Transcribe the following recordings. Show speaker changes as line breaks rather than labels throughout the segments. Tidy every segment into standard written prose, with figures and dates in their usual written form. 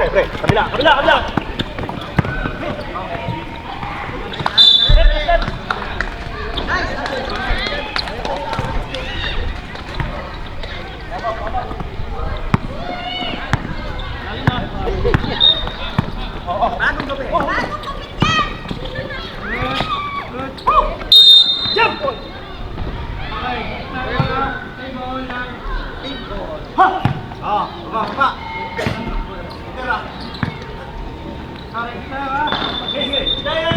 pre. Kabila, kabila, kabila.
Bagong gabi.
Jump!
Ha! Ah, baba. Tira.
Sige, sige.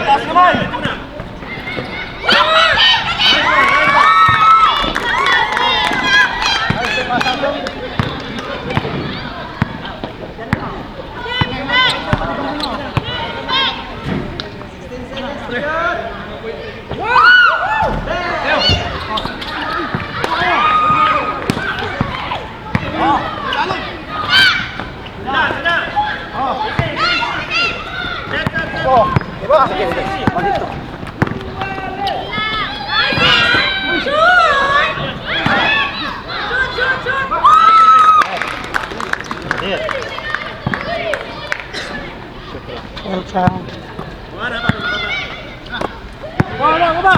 Taas kamay!
Diba? Sige, sige. Magito.
Wala ko ba?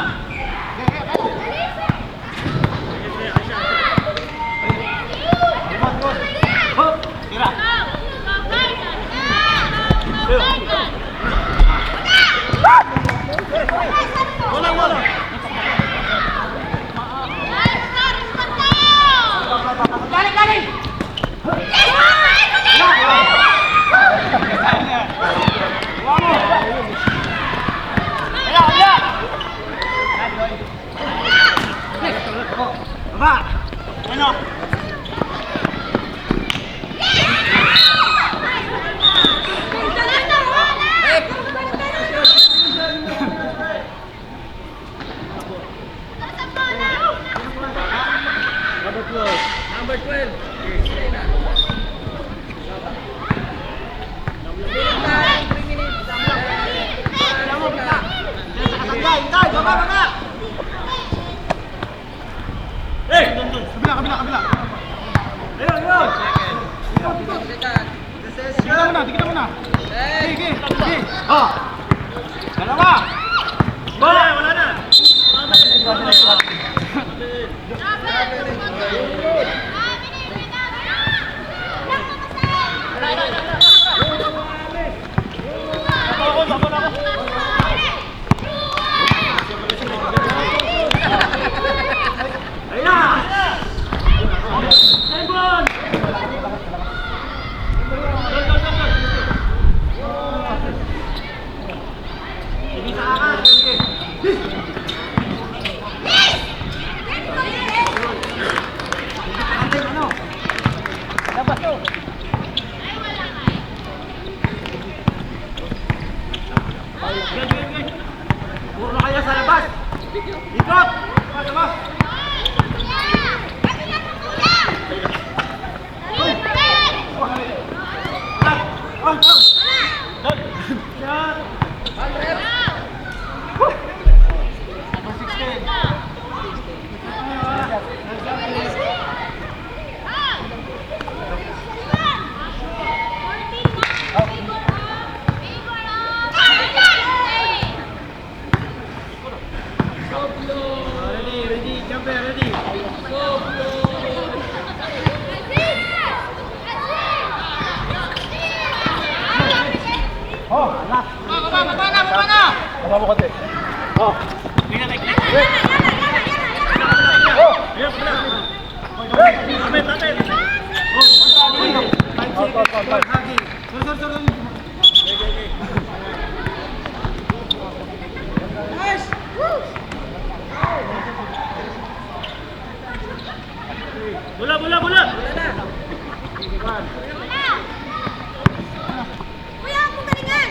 muna. Sige. Oh. Dalawa.
Wala na.
Puro na kaya sa labas. Ikot. Labas. Ready, jump there, ready. Oh, anak. Baba na. Baba mo konti. Oh.
Bola.
Kuya, ako galingan.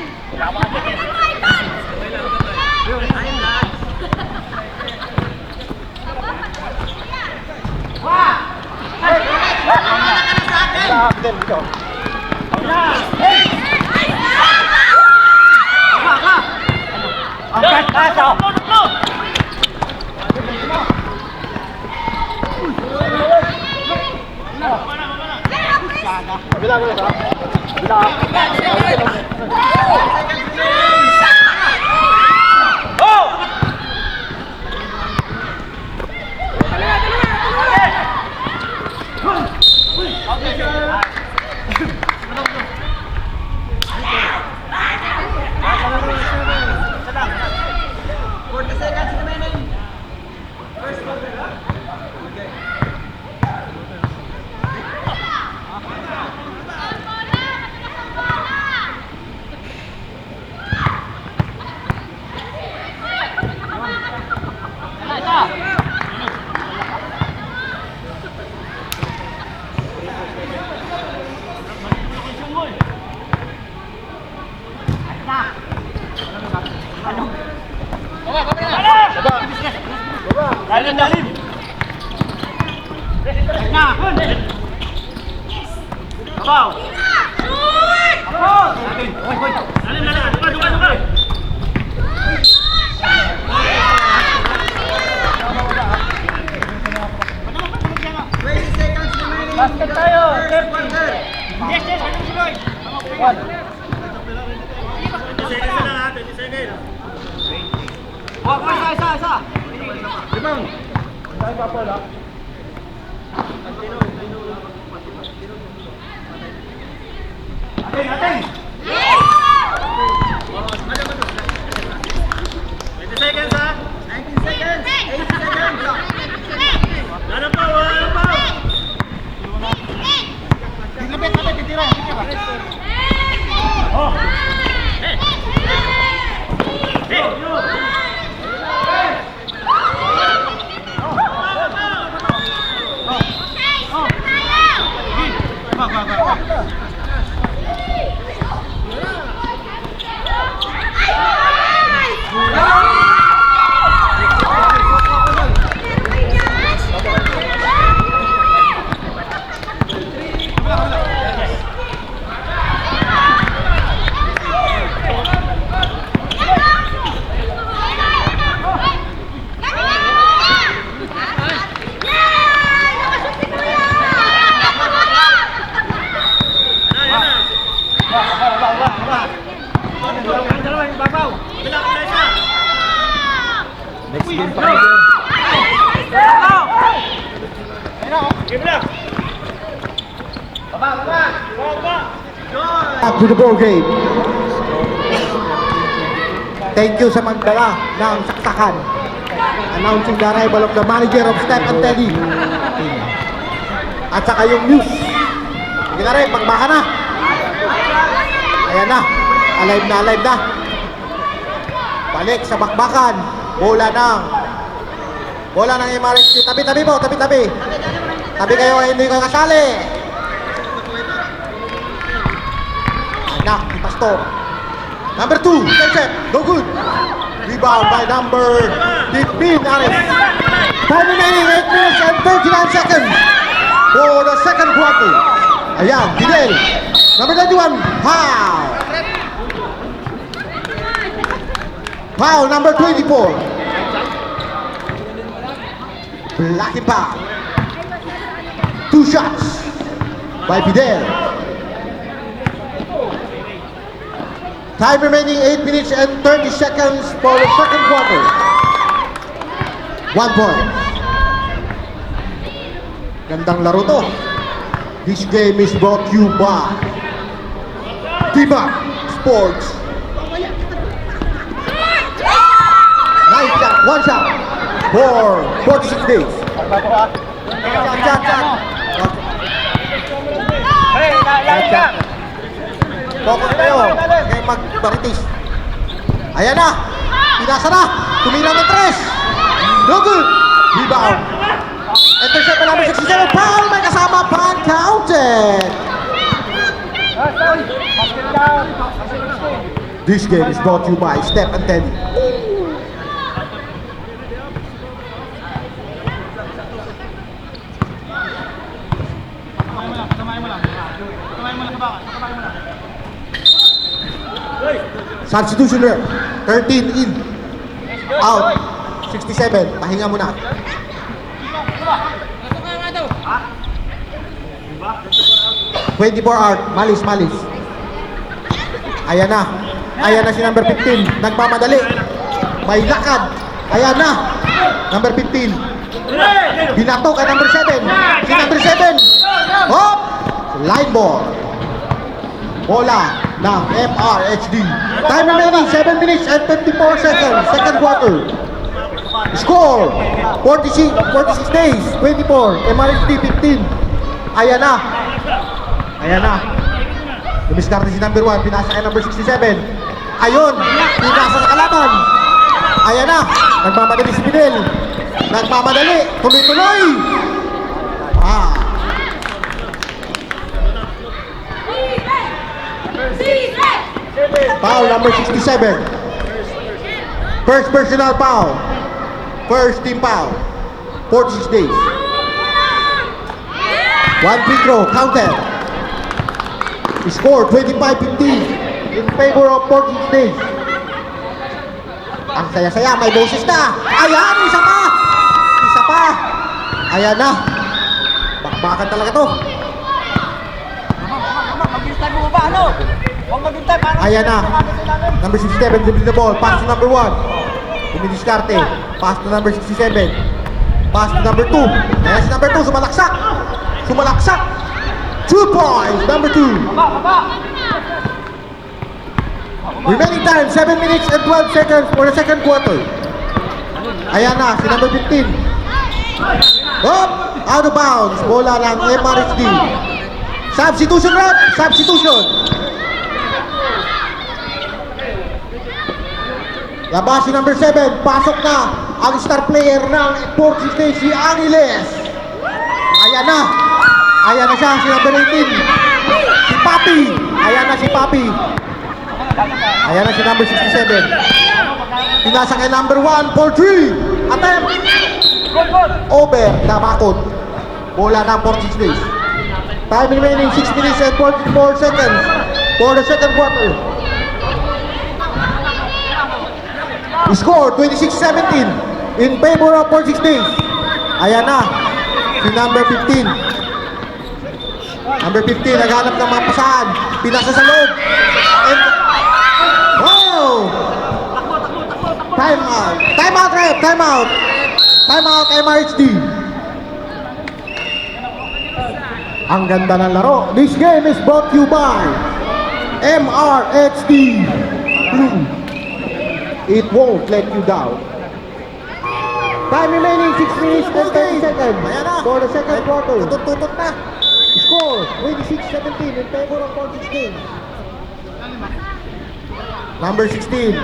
Dalim. Abaw. Dalim. Duga.
Basket tayo. 30.
Yes.
One.
20 seconds na ha, 20 seconds.
Isa. Limang. Tayo pa pala. Ating.
20 seconds ha.
19 seconds. 80 seconds.
Wala pa.
Lapit, titira.
Oh. Bilang ka isa.
Next game pa rin.
Game lang. Baba.
Back to the ball game. Thank you sa magdala ng saksakan. Announcing the arrival of the manager of Step and Teddy. At saka yung news. Sige na rin, pagbaka na. Ayan na. Alive na. Balik sa bakbakan. Bola ng MRHD. Tabi-tabi mo, tabi-tabi. Tabi kayo, hindi ko kasali. Anak ni Pastor. Number 2, Joseph, no good. Rebound by number 15, Ares. Time remaining 8 minutes and 39 seconds for the second quarter. Ayan, Fidel. Number 21, foul. Foul number 24. Blocking foul. 2 shots by Fidel. Time remaining 8 minutes and 30 seconds for the second quarter. 1 point. Gandang laro to. This game is brought to you by Diba Sports. Nice shot, 1 shot for 46 days. Shot. Focus kayo. Kayo magbaritis. Ayan na. Pinasa na. Tumira ng 3. No good. Rebound. Intercept na namin 67. Foul. May kasama pa. Counted. This game is brought to you by Step and Teddy. Substitution rep. 13 in. Out. 67. Pahinga muna. 24 hour. Malis. Ayan na si number 15. Nagmamadali. May lakad. Ayan na. Number 15. Binato kay number 7. Si number 7. Hop! Line ball. Bola ng MRHD. Time remaining 7 minutes and 54 seconds. Second quarter. Score 46 days. 24. MRHD 15. Ayan na. Dumiskarte si number 1. Pinasa kay number 67. Ayun. Pinasa sa kalaban. Ayan na. Nagmamadali si Fidel. Tuloy-tuloy. Foul number 67. First personal foul. First team foul. 46 days. 1 free throw. Counted. Score 25-15 in favor of 46 days. Ang saya-saya. May boses na. Ayan. Isa pa. Ayan na. Bakbakan talaga to. Ayan na. Number 67 dribbling the ball. Pass to number 1. Dumidiskarte. Pass to number 67. Pass to number 2. Ayan si number 2. Sumalaksak. 2 points. Number 2. Remaining time 7 minutes and 12 seconds for the second quarter. Ayan na. Si number 15. Hop! Out of bounds. Bola ng MRHD. Substitution rep. Labas si number 7, pasok na ang star player ng Portuguese State, si Angeles. Ayan na siya, si number 18. Si Papi. Ayan na si number 67. Pinasa kay number 1 for 3. Attempt. Over na bakod. Bola ng Portuguese State. Time remaining 6 minutes and 44 seconds for the second quarter. Score 26-17 in favor of 46 days. Ayan na si number 15. Number 15, naghanap ng mga pasahan. Pinasa sa loob. And, wow! Time out. Time out, ref. Time out. Time out, MRHD. Ang ganda ng laro. This game is brought to you by MRHD. Blue. It won't let you down. Time remaining 6 minutes and 30 seconds for the second quarter. Tutut na. Score 26-17 in favor of Portage State. Number 16.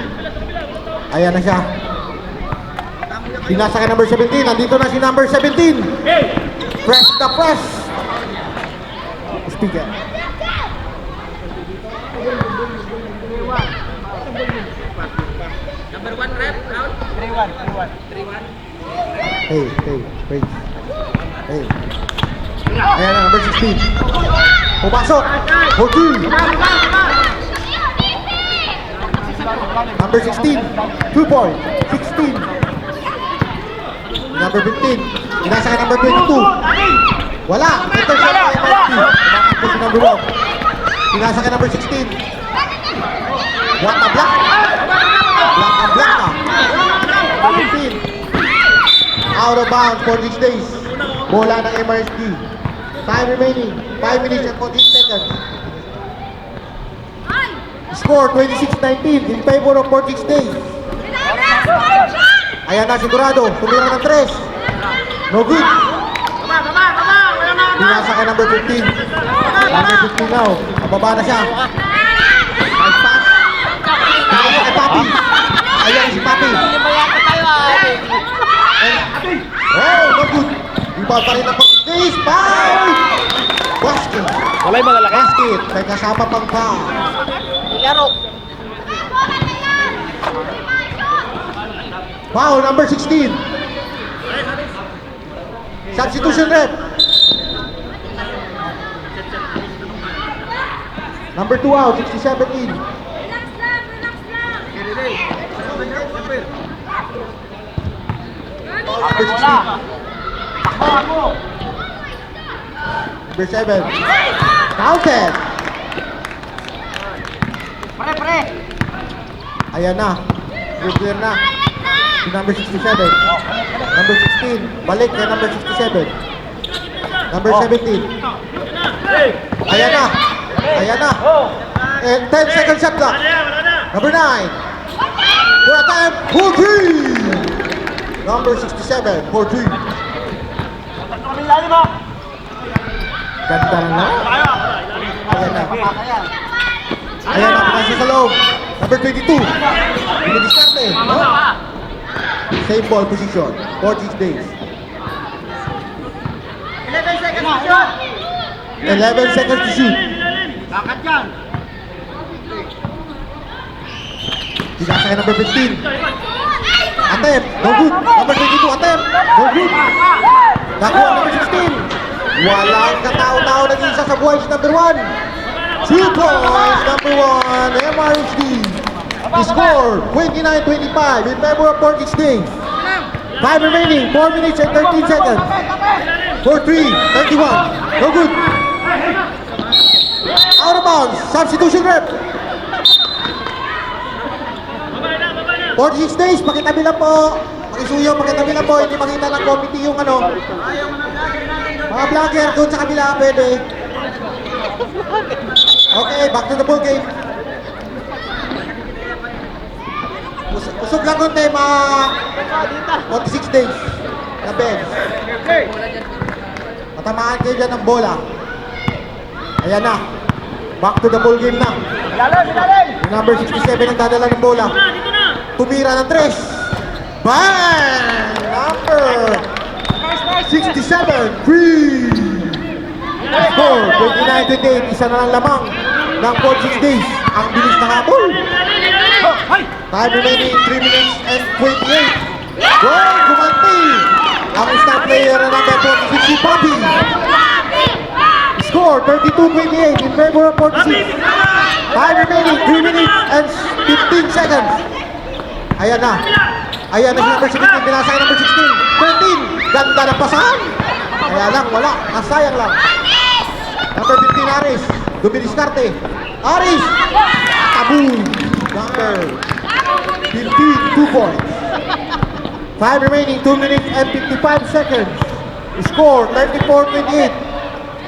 Ayan na siya. Pinasa kay number 17. Nandito na si number 17. Press the press. Speaker.
Number 1 rep, out. 3-1.
Hey, wait. Hey. Ayan na, number 16. Pumasok. 14. Number 16. 2 point. 16. Number 15. Pinasa kay number 22. Wala. Intercept kay MRT. Tumakot po si number 1. Pinasa kay number 16. What a block. Block na. Number 15. Out of bounds for these days. Bola ng MRSD. Time remaining 5 minutes and 14 seconds. Score 26-19 in favor of Portage State. Ayan na, sigurado. Tumira ng 3. No good. Pinasa kay number 15. Number 15 now. Pababa na siya. Nice pass. Pinasa kay Papi. Ayan si Papi. Oh, no good. Iba pa rin ang Portage. Foul! Basket.
Walay malalaki.
Basket. May kasama pang foul. Foul number 16. Substitution rep. Number 2 out, 67 in. Number 16. Number 7. Counted.
Pare.
Ayan na. Clear na. Si number 67. Number 16. Balik kay number 67. Number 17. Ayan na. Ayan na. And 10 seconds shot clock. Number 9. For a time, 4-3. Number 67, 4-3. Ganda na. Ayan na. Ayan na, pinasa sa loob. Number 22. Binidiscarte. No? Same ball position. 46 days.
11 seconds to shoot.
11 seconds to shoot.
Bakit yan?
Pinasa kay number 15. Attempt. No good. Number 22. Attempt. No good. Nakuha number 16. Walang katao-tao nag-isa sa buhay si number 1. 2 points. Number 1. MRHD. The score 29-25 in favor of Portage State. 5 remaining. 4 minutes and 13 seconds. 4-3. 31. No good. Out of bounds. Substitution rep. 46 days, pakitabi lang po. Pakisuyo, pakitabi lang po. Hindi makita ng committee yung ano. Mga vlogger, doon sa kabila, pwede. Okay, back to the ball game. Usog lang konti, mga 46 days na bench. Matamaan kayo dyan ng bola. Ayan na. Back to the ball game na. Yung number 67 ang dadala ng bola. Tumira ng 3. Bang! Number 67, free! Score, 29-28. Isa na lang lamang ng 46 days. Ang bilis na habol. Time remaining 3 minutes and 28. Goal, gumanti! Ang star player na number 46, si Papi. Score, 32-28 in favor of 46. Time remaining 3 minutes and 15 seconds. Ayan na. Ayan na si number 17. Binasa kay number 16. 13. Ganda ng pasahan. Kaya lang, wala. Nasayang lang. Number 15, Aris. Dumidiskarte. Aris. Taboom. Number 15, 2 points. 5 remaining, 2 minutes and 55 seconds. Score, 34-28.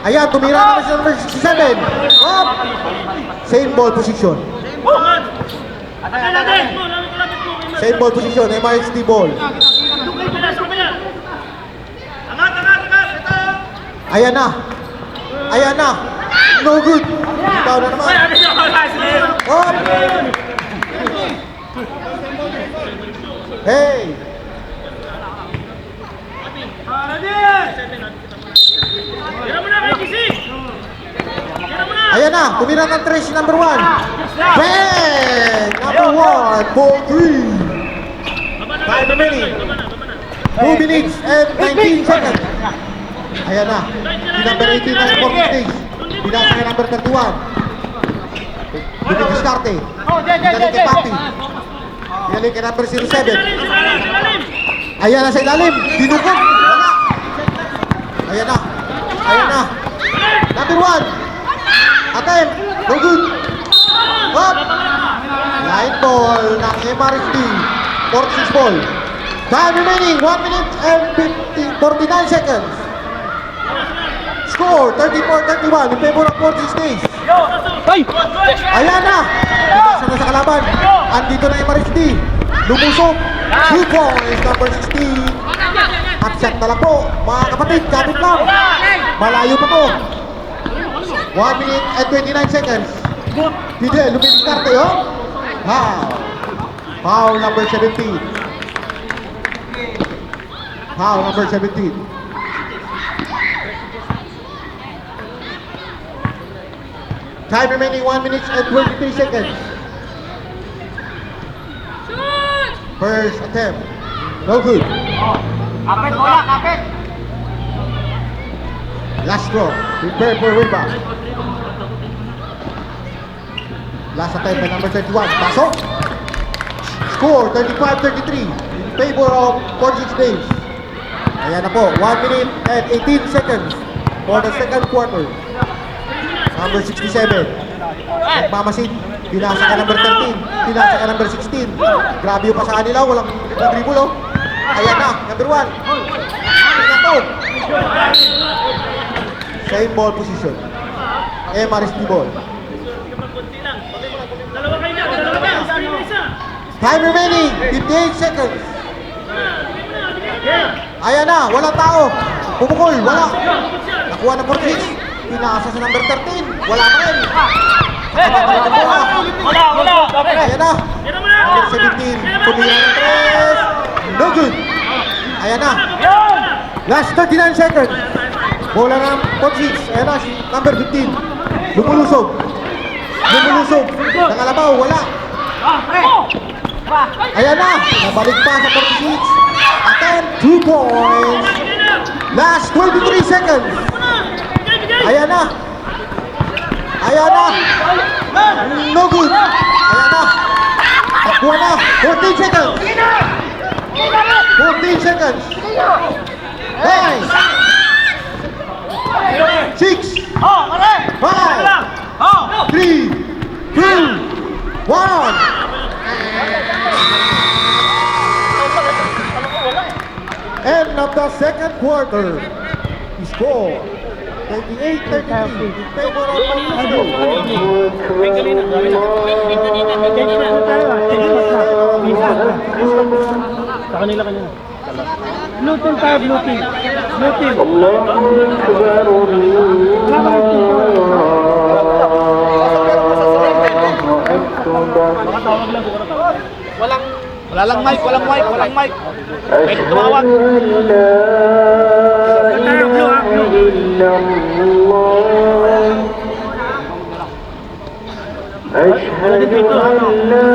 Ayan, tumira naman si number 67. Up. Same ball position.
Atay natin! Lapit mo!
Same ball position, MRSD ball.
Angat! Ito!
Ayan na. Ayan na. No good. Ikaw na naman.
Ano siya?
Up. Hey.
Tira mo na kay Gising! Tira mo na!
Ayan na. Tumira ng 3 si number 1. Bang! Number 1 for 3. 5 remaining. 2 minutes and 19 seconds. Ayan na. Si number 18 na support stage. Binasa kay number 31. Dumidiskarte. Binalik kay Papi. Binalik kay number 07. Ayan na sa ilalim. Dinukot. Wala. Ayan na. Ayan na. Number 1. Attempt. No good. Up. Line ball ng MRSD. 46 ball. Time remaining. 1 minute and 49 seconds. Score 34-31 in favor of 46 days. Ayan na. Pinasa na sa kalaban. Andito na MRSD. Lumusok. 2 points. Number 16. Upset na lang po. Mga kapatid, kapit lang. Malayo pa po. 1 minute and 29 seconds. Fidel, lumidiskarte yun. Foul. Foul number 17. Foul number 17. Time remaining 1 minute and 23 seconds. First attempt. No good.
Kapit, bola, kapit.
Last throw. Prepare for rebound. Last attempt by number 31. Pasok. Score 35-33 in favor of 46 days. Ayan na po. 1 minute and 18 seconds for the second quarter. Number 67. Nagmamasid. Pinasa ka number 13. Pinasa ka number 16. Grabe yung pa sa kanila. Walang dribble, oh. Ayan na. Number 1. Ayan na to. Same ball position. MRSD ball.
Dalawa kayo na! Dalawa na! Isa!
Time remaining. 58 seconds. Ayan na. Walang tao. Pumukol. Wala. Nakuha ng 46. Pinasa sa number 13. Wala pa rin.
Wala.
Ayan na.
Tira mo na!
Number 17. Tumira ng 3. No good. Ayan na. Last 39 seconds. Bola ng 46. Ayan na si number 15. Lumulusog. Lumulusog. Nakalabaw. Wala. Ayan na. Nabalik pa sa 46. Attempt. 2 points. Last 23 seconds. Ayan na. Ayan na. No good. Ayan na. Takbuha na. 14 seconds. 14 seconds. 9. 6. 5. 3. 2. 1. End of the second quarter. Score 28-33 in favor of
Sa kanila. Blue team tayo, blue team. Blue team.
Wala lang mic, walang mic. Pwede tumawag.
أشهد أن لا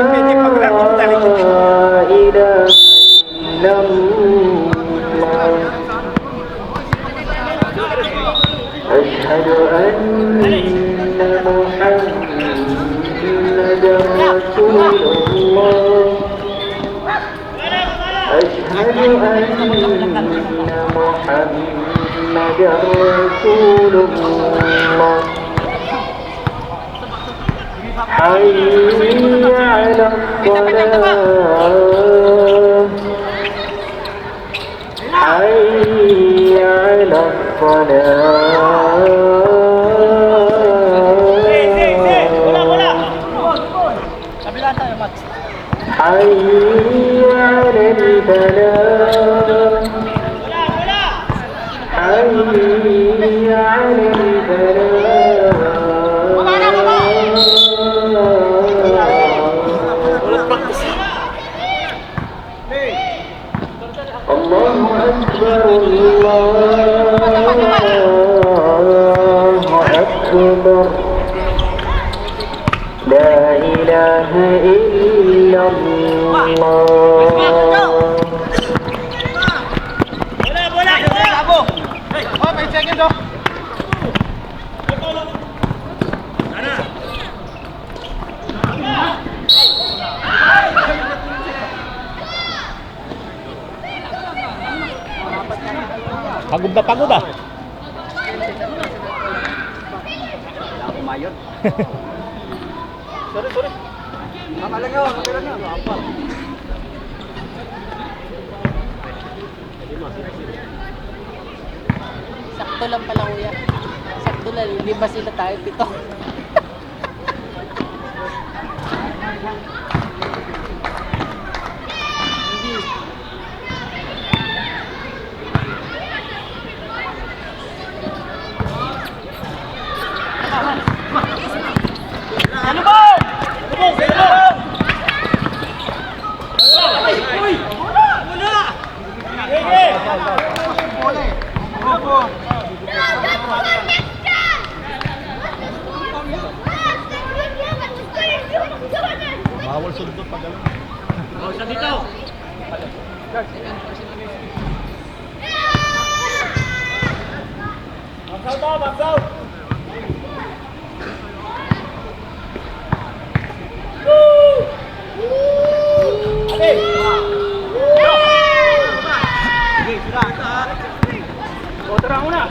إله إلا الله أشهد أن محمدا رسول الله أشهد محمدا رسول الله حي على الصلاة حي على الصلاة حي على الفلاح حي على الفلاح الله أكبر الله أكبر لا إله إلا الله
Oh, may second oh.
Pagod na pagod ah.
Sorry. Tama lang yun. Okay lang yun.
Sakto lang pala kuya. Sakto lang, hindi ba sila tayo pito?
Bawal sundot pag gano'n.
Oh, isa dito. Box out. Tara una.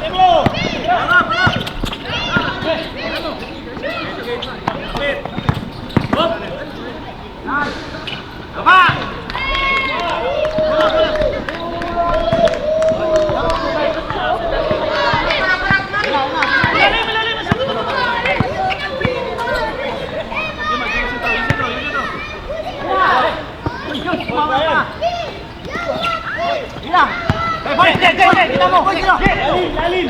Lalin.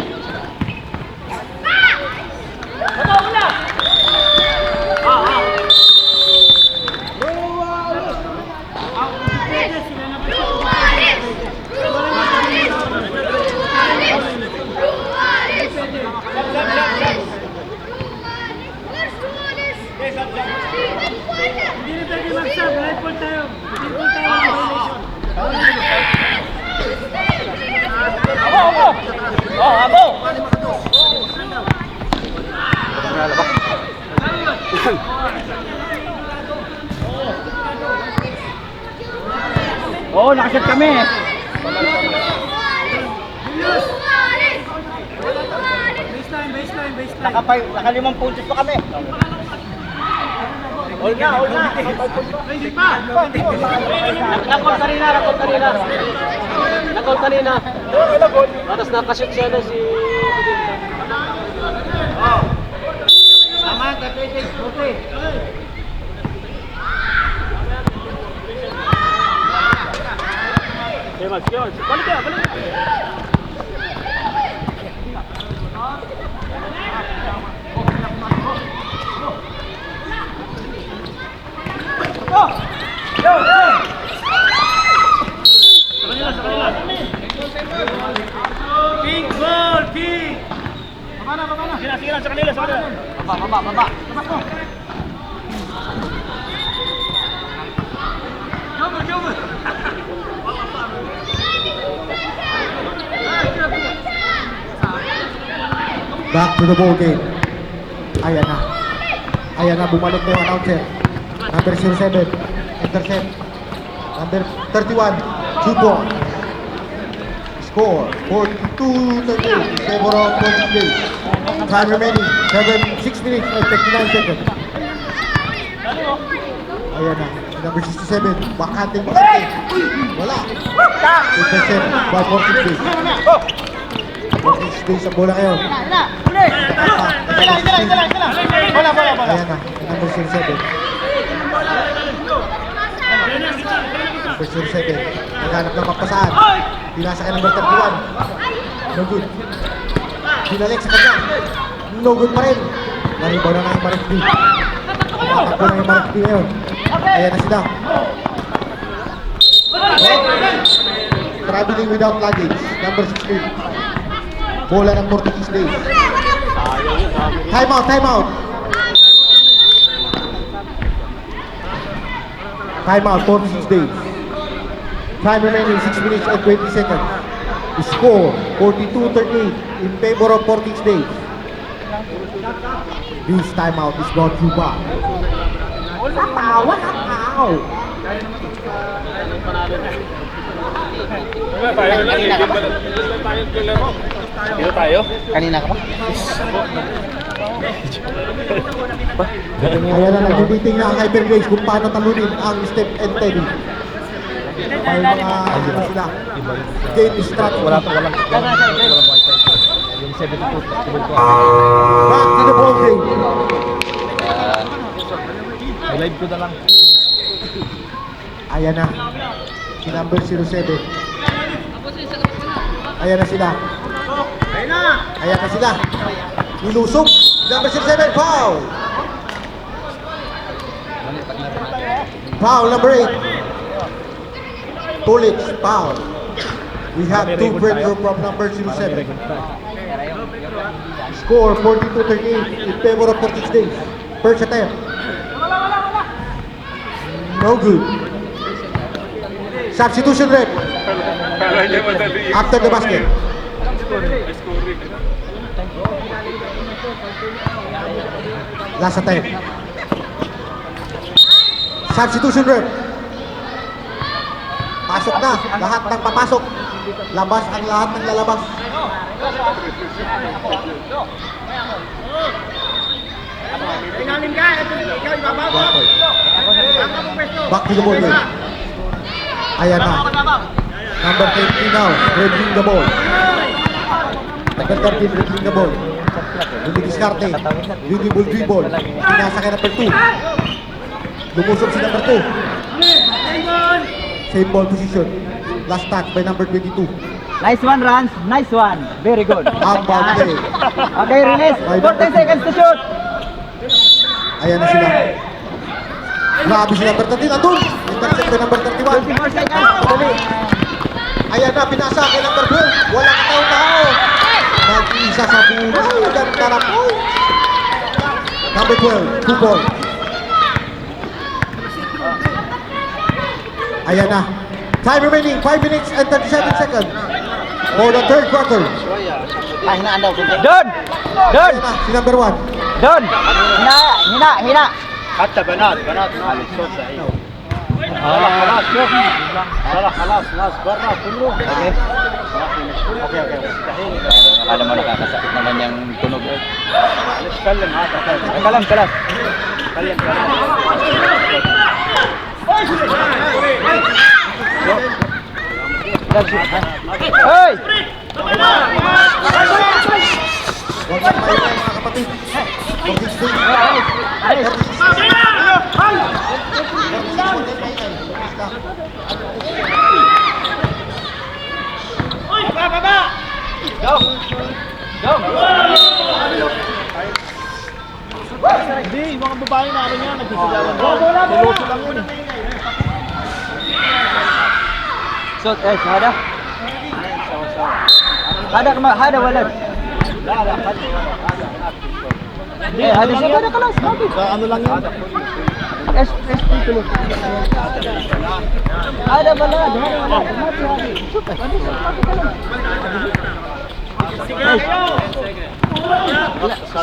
Hindi na tayo mag-sub, live ball tayo. Live ball tayo. Ako!
Oo, nakashot kami.
Baseline.
Naka-5 puntos pa kami.
Hold na. Hindi pa.
Nakol kanina. Tapos nakashoot siya na si... Tama, tapitin. Puti.
Balik ka.
Pink ball, pink. Baba na. Sige lang, sa kanila.
Baba.
Joker.
Back to the ball game. Ayan na, bumalik na yung announcer. Number 07, intercept. Number 31, Jubo. Score 42-38 in favor of Portuguese Days. Time remaining 6 minutes and 59 seconds. Ayan na, number 67, bakante. Wala. 2% by Portuguese Days. Portuguese Days ang bola ngayon. Ayan na, number 07. Number 07, naghanap ng mapasaan. Pinasa kay number 31. No good. Binalik sa kanya. No good pa rin. Naribaw na nga yung Marek B. Tumatakbo na yung Marek B ngayon. Ayan na sila. Traveling without luggage. Number 16. Bola ng Portuguese Days. Time out, time out. Time out, Portuguese Days. Time remaining 6 minutes and 20 seconds. Score 42-38 in favor of Portuguese Days. This timeout is brought to you by Wow!
Kanina ka pa?
Kaya na nagbibiting na ang Hypergrace kung paano talunin ang Step and Teddy. May mga ano sila. Game strategy. Walang wifi. Yung 72. Back to the ball game.
Live ko na lang.
Ayan na. Si number 07. Ayan na sila. Ayan na sila. Nilusok. Number 07, foul. Foul number 8. Tulic, foul. We have 2 free throw from number 07. Score 42-38 in favor of Portuguese Days. First attempt. No good. Substitution rep. After the basket. Last attempt. Substitution rep. Pasok na. Lahat ng papasok. Labas ang lahat ng lalabas. Back to the ball game. Ayan na. Number 20 now. Dribbling the ball. Number 13 dribbling the ball. Dumidiskarte. Dribble dribble. Pinasa kay number 2. Lumusok si number 2. Same ball position. Last touch by number 22.
Nice one, Rans. Nice one. Very good.
Ang boundary.
Okay, release. 40 seconds to shoot.
Ayan na sila. Grabe si number 13. Andun. Intercept by number 31.
24 seconds. Dali.
Ayan na, pinasa kay number 12. Walang tao-tao. Nag-isa sa buhay. Ganda po. Number 12, 2 ball. Ayan na. Time remaining, 5 minutes and 37 seconds. For the third quarter.
Hinaan daw.
Don. Don.
Ayan na, si number 1.
Don. Hina.
حتى بنات معلش صوت سعيد خلاص شوف خلاص ناس برا كله اوكي مستحيل
Akala mo nakakasakit naman yung tunog.
معلش كلم هذا كلام
Hey.
Huwag na tayo mga kapatid. Portuguese Days.
Hindi, yung mga babae namin yan, nagsisigawan doon. Niluto lang yun.
Shoot, hada. Hada walad. Hada siya hada kalas.
Sa ano lang yan?
SP tuloy. Hada walad. Shoot,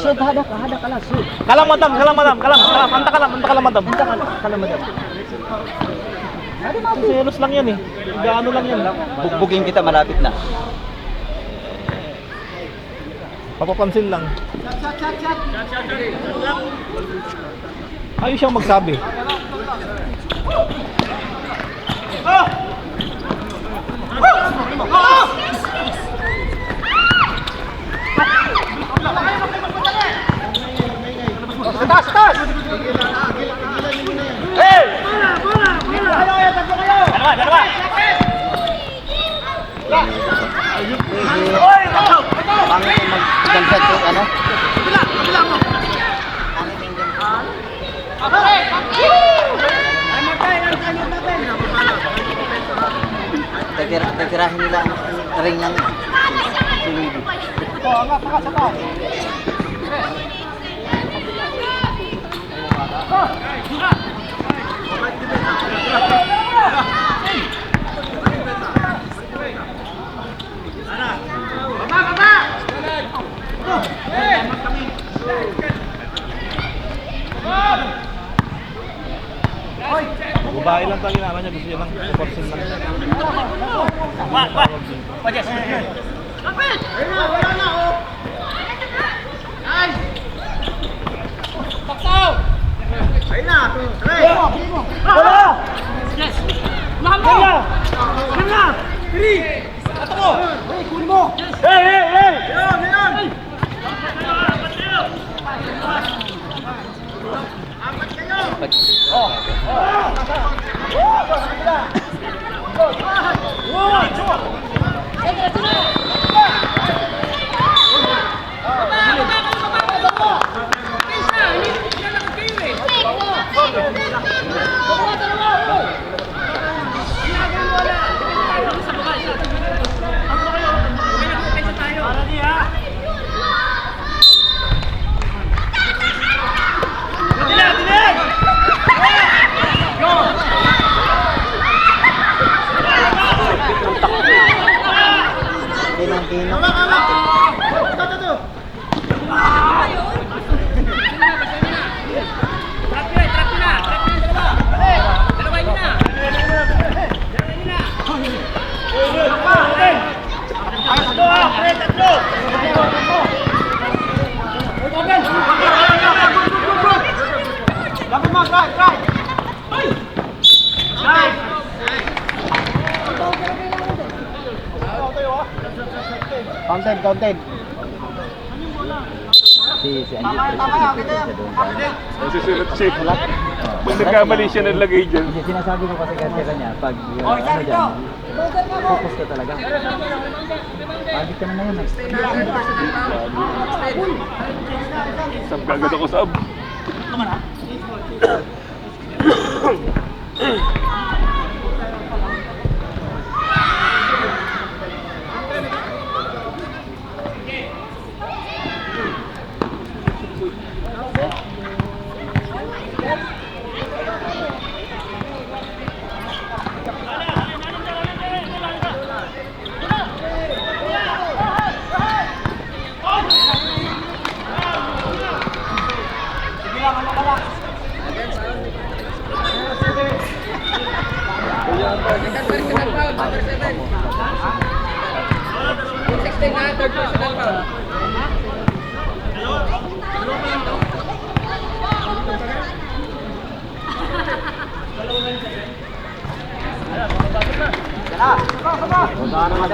shoot, hada kalas. Shoot.
Kalam madam. Anta kalam madam.
Kalam madam.
Selos lang yan eh. Gaano lang yan. Bugbugin kita, malapit na. Papapansin lang. Ayos siyang magsabi. Pangit mag-gansat yung ano? Tagtirahin nila ang ring ng sulubi. Babae lang talaga naman niya, gusto niya lang proportion lang. Counted. Si
Susunod siya. Kung nagkamali siya naglagay dyan.
Sinasabi ko kasi kanya, pag ano dyan, focus ka talaga. Pagit ka na ngayon.
Sab kagad ako sab.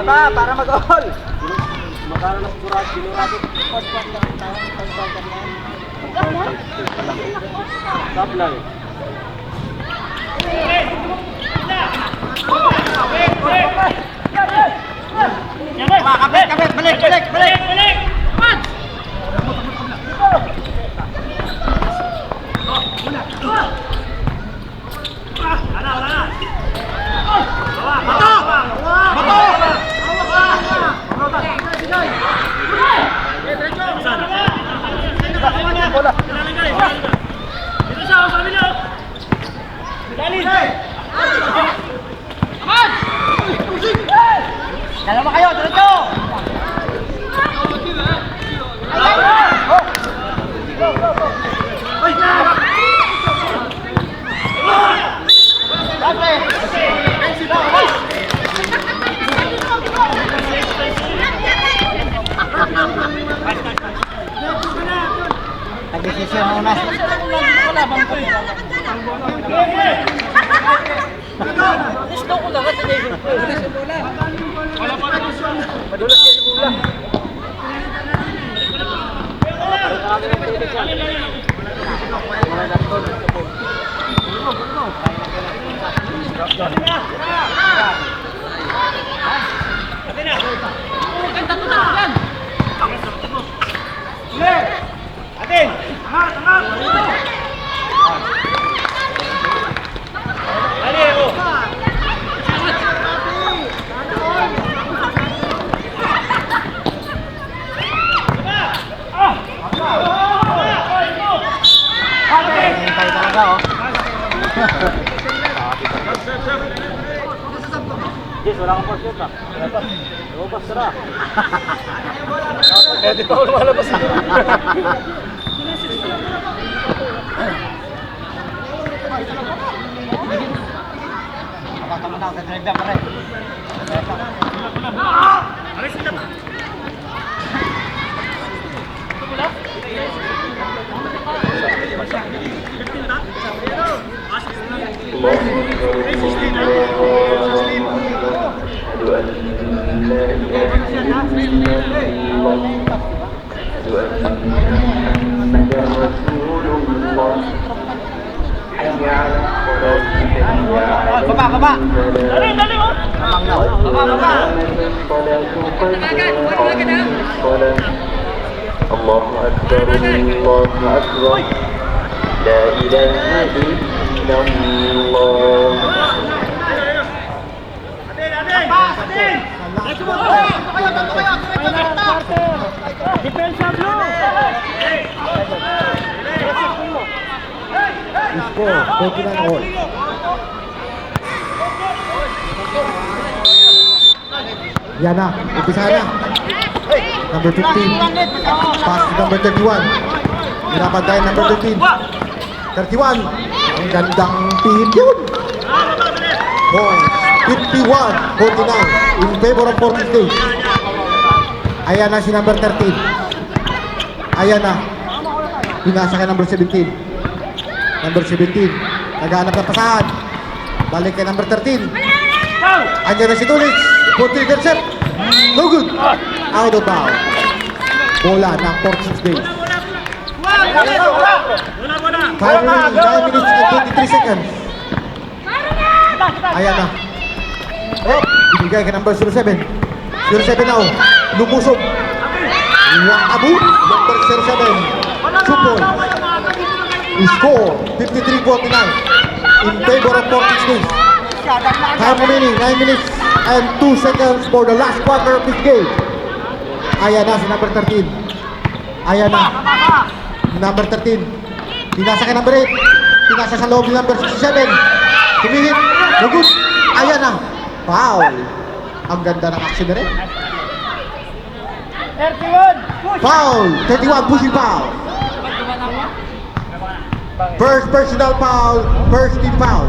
Para mag-all. Magkano na sigurado, sigurado. Stop lang. Kapit, balik.
Dito siya, sa kabila.
Gusto ko lang kasi naisin ko.
Madulas kayo bola.
Atin! Tanga! Tanga! Ali, oh!
Hintay talaga oh. Yes, wala kang first ah. Lumabas tara.
Eh, di pa ako lumalabas.
Nakakama na ako sa drive na pare.
Alis kita!
Baba.
Dali, dali, oh!
Baba.
الله أكبر الله أكبر لا إله إلا الله
Atin, atin! Atin! Depensa blue!
Score, 49 all. Yan na, umpisa na. Number 15. Pass to number 31. Pinapantay number 13. 31. Ang gandang pihit yun. Points. 51-49 in favor of Portis Day. Ayan na si number 13. Ayan na. Pinasa kay number 17. Number 17. Naghahanap ng pasahan. Balik kay number 13. Andiyan na si Tulis. Put to intercept. No good. Out of bounds. Bola ng Portis Day. Time remaining 9 minutes and 23 seconds. Ayan na. Oh, binigay kay number 07. 07 now. Lumusog. Abu, number 07. 2 points. Score 53-49 in favor of Portis Day. Time remaining 9 minutes and 2 seconds for the last quarter of this game. Ayan na si number 13. Ayan na. Number 13. Pinasa kay number 8. Pinasa sa loob ni number 67. Tumihit. No good. Ayan na. Foul. Ang ganda ng action na rin.
31!
Foul. 31 pushing foul. First personal foul. First team foul.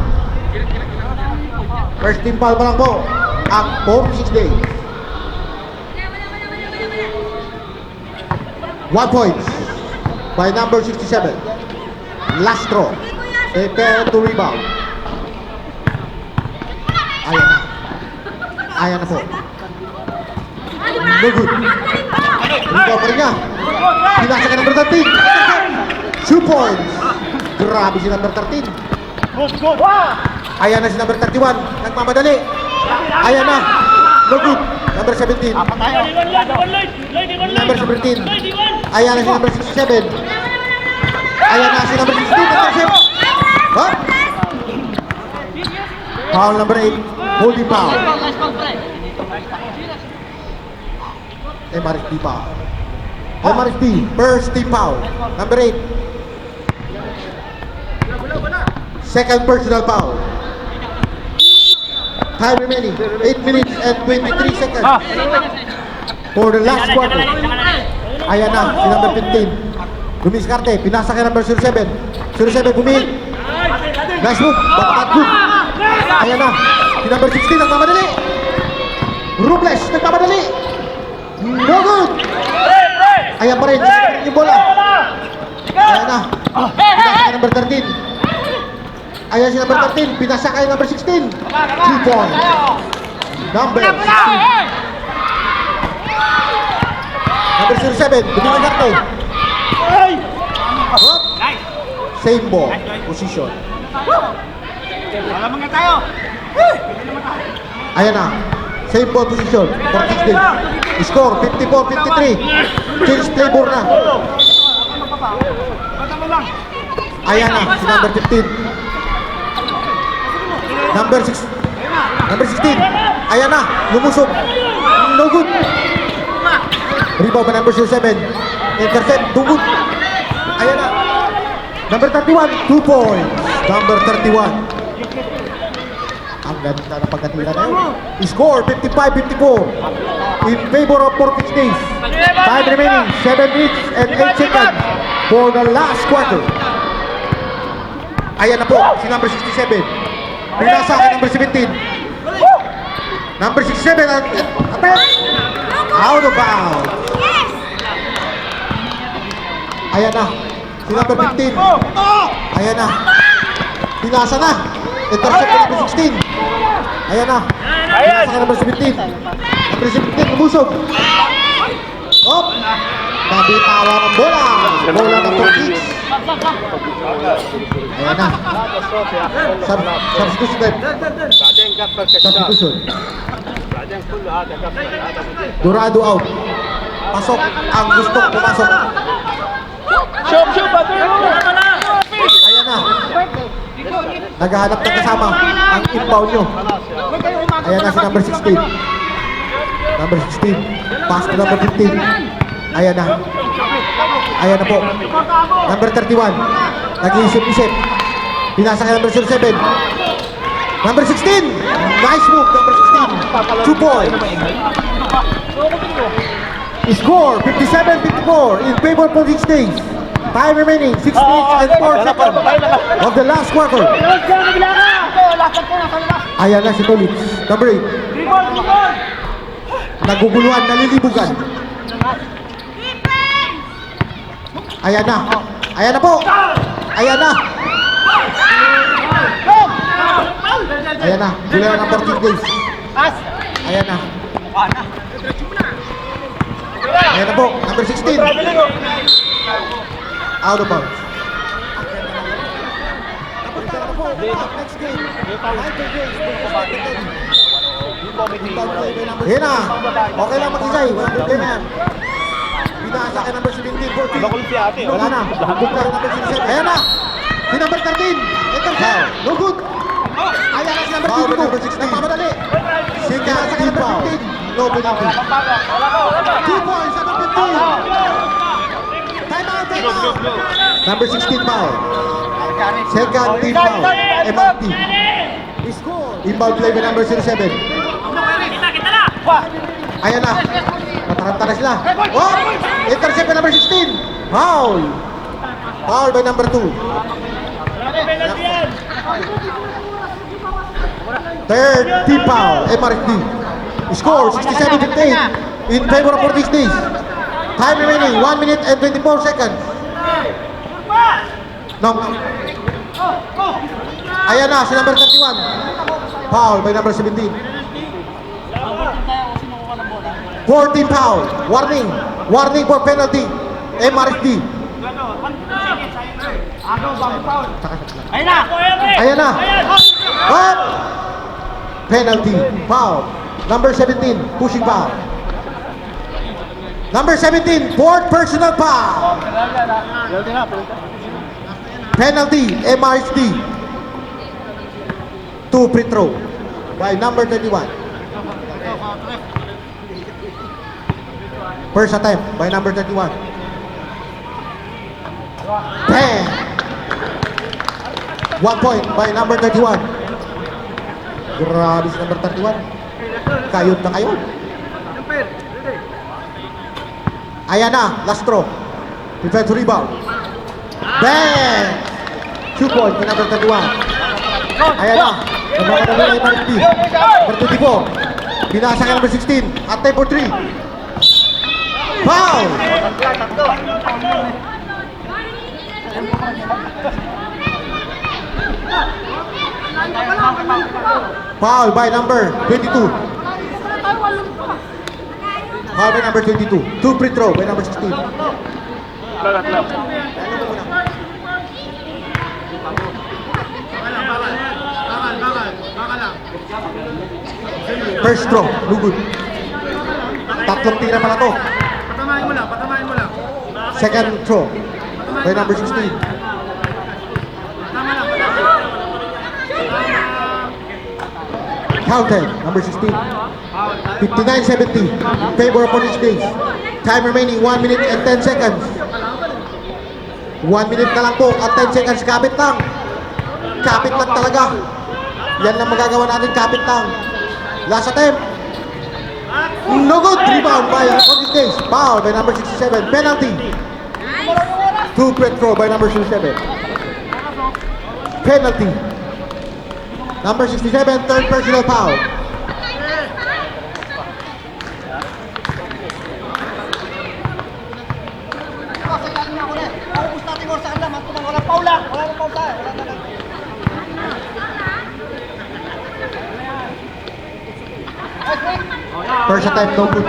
First team foul pa lang po. Ang 46 days. 1 point by number 67. Last throw. Prepare to rebound. Ayan na. Ayan na po. No good. Rebound pa rin niya. Pinasa ka number 13. 2 points. Grabe si number 13. Ayan na si number 31. Nagmamadali. Ayan na. No good. Number 17. Number 17. Ayan na si number 67. Ayan na si number 16. Intercept. Huh? Foul number 8. Holding foul. MRSD foul. MRSD. First team foul. Number 8. Second personal foul. Time remaining 8 minutes and 23 seconds for the last quarter. Ayan na si number 15. Dumiskarte, pinasa kay number 07. 07 bumihit. Nice move, but not good. Ayan na si number 16 nagmamadali. Robles nagmamadali. No good. Ayan pa rin yung bola. Ayan na pinasa kay number 13. Ayan si number 13. Pinasa kay number 16. 3 points. Number 16. Number 07. Bumili karto. Hop. Same ball. Position.
Alam nga tayo.
Ayan na. Same ball position. For 16. Score 54-53. Change flavor na. Ayan na. Si number 15. Number 6. Number 16. Ayan na. Lumusog. No good. Rebound by number 07. Intercept. No good. Ayan na. Number 31. 2 points. Number 31. Ang ganda ng pagkatira na yun. Score 55-54 in favor of Portage Days. Time remaining 7 minutes and 8 seconds for the last quarter. Ayan na po si number 67. Pinasa kay number 17. Number 67 at out of bounds. Ayan na si number 15. Ayan na. Pinasa na. Intercept kay number 16. Ayan na. Pinasa kay number 17. Number 17 lumusog. Hop. Nabitawa ng bola. Bola ng Portage. Ayan na. Substitution. Substitution. Dorado out. Pasok ang gustong pumasok. Ayan na. Naghahanap ng kasama ang inbound nyo. Ayan na si number 16. Number 16. Pass to number 15. Ayan na. Ayan na po. Number 31. Nag-iisip-isip. Pinasa kay number 07. Number 16. Nice move. Number 16. 2 points. Score 57-54 in favor of Portage Days. Time remaining 6 minutes and 4 seconds of the last quarter. Ayan na si Tolitz. Number 8. Naguguluhan, nalilibugan. Ayan na. Ayan na po. Ayan na. Ayan na. Gula na ng Portage Days. Ayan na. Ayan na po. Number 16. Out of bounds. Ayan na. Okay lang mag-isay. Walang problema yan. Pinasa kay number 17. Wala na. Bukla kay number 17. Ayan na. Si number 13. Intercept. No good. Ayan na si number 22. Nagmamadali. Pinasa kay number 15. No penalty. 2 points. Number 15. Time out. Number 16 foul. Second team foul. MRT. Inbound play by number 07.
Kita na!
Ayan na. Mataranta na sila. Oh! Intercept by number 16. Foul. Foul by number 2. Third team foul. MRT. Score 67-58 in favor of Portage Days. Time remaining 1 minute and 24 seconds. No. Ayan na si number 31. Foul by number 17. 14 foul. Warning. Warning for penalty. MRSD.
Ayun na!
Ayan na. Up. Penalty. Foul. Number 17. Pushing foul. Number 17. Fourth personal foul. Penalty. MRSD. 2 free throw by number 31. First attempt by number 31. 10. 1 point by number 31. Grabe si number 31. Kayod na kayod. Ayan na, last throw. Defense rebound. Bang! 2 points by number 31. Ayan na. Namakadala ni Marty. Number 24. Binasa ka number 16. At time for 3. Foul! Foul by number 22. Foul by number 22. Two free throw by number 16.
Lagat lang.
First throw, no good. Tatlong tira pala to.
Patamain mo lang, patamain mo lang.
Second throw by number 16. Counted, number 16. 59-70 in favor of Orange Days. Time remaining 1 minute and 10 seconds. 1 minute na lang po at 10 seconds. Kapit lang. Kapit lang talaga. Yan lang magagawa natin, kapit lang. Last attempt. No good. Rebound by Orange Days. Foul by number 67. Penalty. Two free throw by number 67. Penalty. Number 67, third personal foul. First attempt, no good.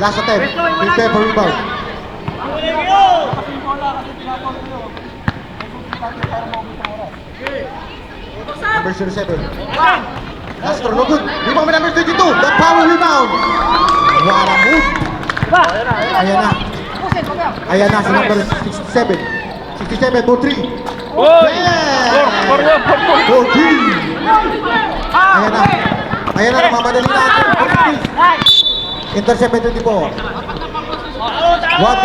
Last attempt, prepare for rebound. Number 07. Last throw, no good. Rebound by number 22. The power rebound. What a move. Ayan na. Ayan na si number 67. 67 for 3.
Oy!
Yeah!
For
3. Ayan na. Ayan na, namamadali na ang intercept by 24. 1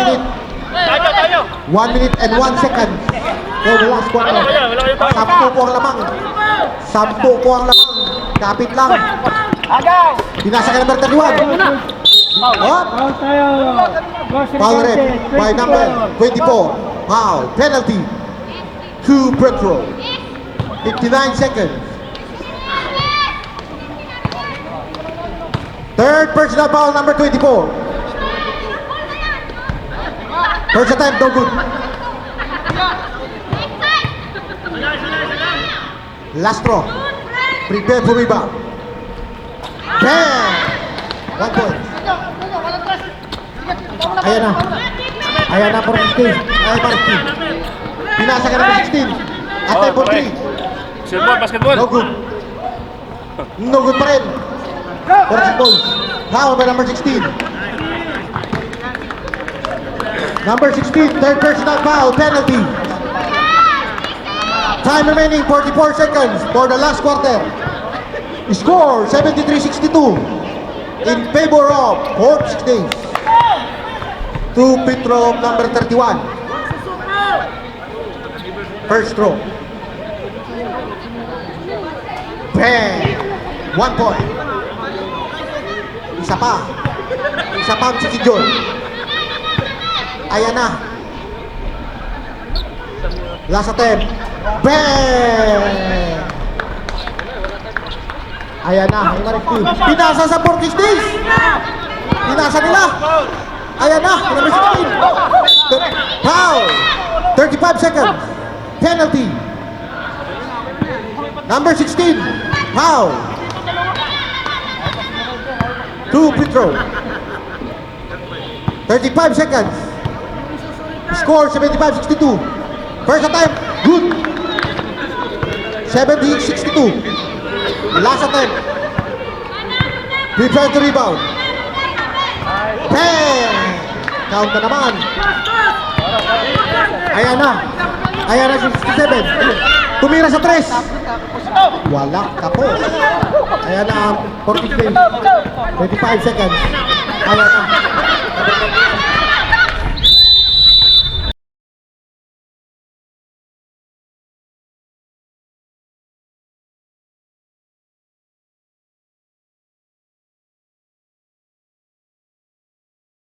minute. 1 minute and 1 second. For the last quarter. 10 po ang lamang. 10 po ang lamang. Kapit lang. Binasa ka number 31. What? Foul rep by number 24. Foul. Penalty. 2 free throw. 59 seconds. Third personal foul, number 24. First attempt, no good. Last throw. Prepare for rebound. Bam! 1 point. Ayan na. Ayan na for 16. Ayan for 16. Pinasa ka number 16. Attempt for 3.
Basketball, basketball.
No good. No good pa rin. 40 points. Foul by number 16. Number 16, third personal foul, penalty. Time remaining 44 seconds for the last quarter. Score 73-62 in favor of Orange Days. Two free throw of number 31. First throw. Bang! 1 point. Isa pa. Isa pa ang si John. Ayan na. Last attempt. Bang! Ayan na. Pinasa sa 40 days. Pinasa nila. Ayan na. Number 16. Foul. 35 seconds. Penalty. Number 16. Foul. 2 free throw. 35 seconds. Score 75-62. First attempt, good. 70-62. Last attempt. Prepare to rebound. Bang! Count na naman. Ayan na. Ayan na 67. Tumira sa 3. Wala. Tapos. Ayan na ang 40 seconds. 25 seconds. Ayan na.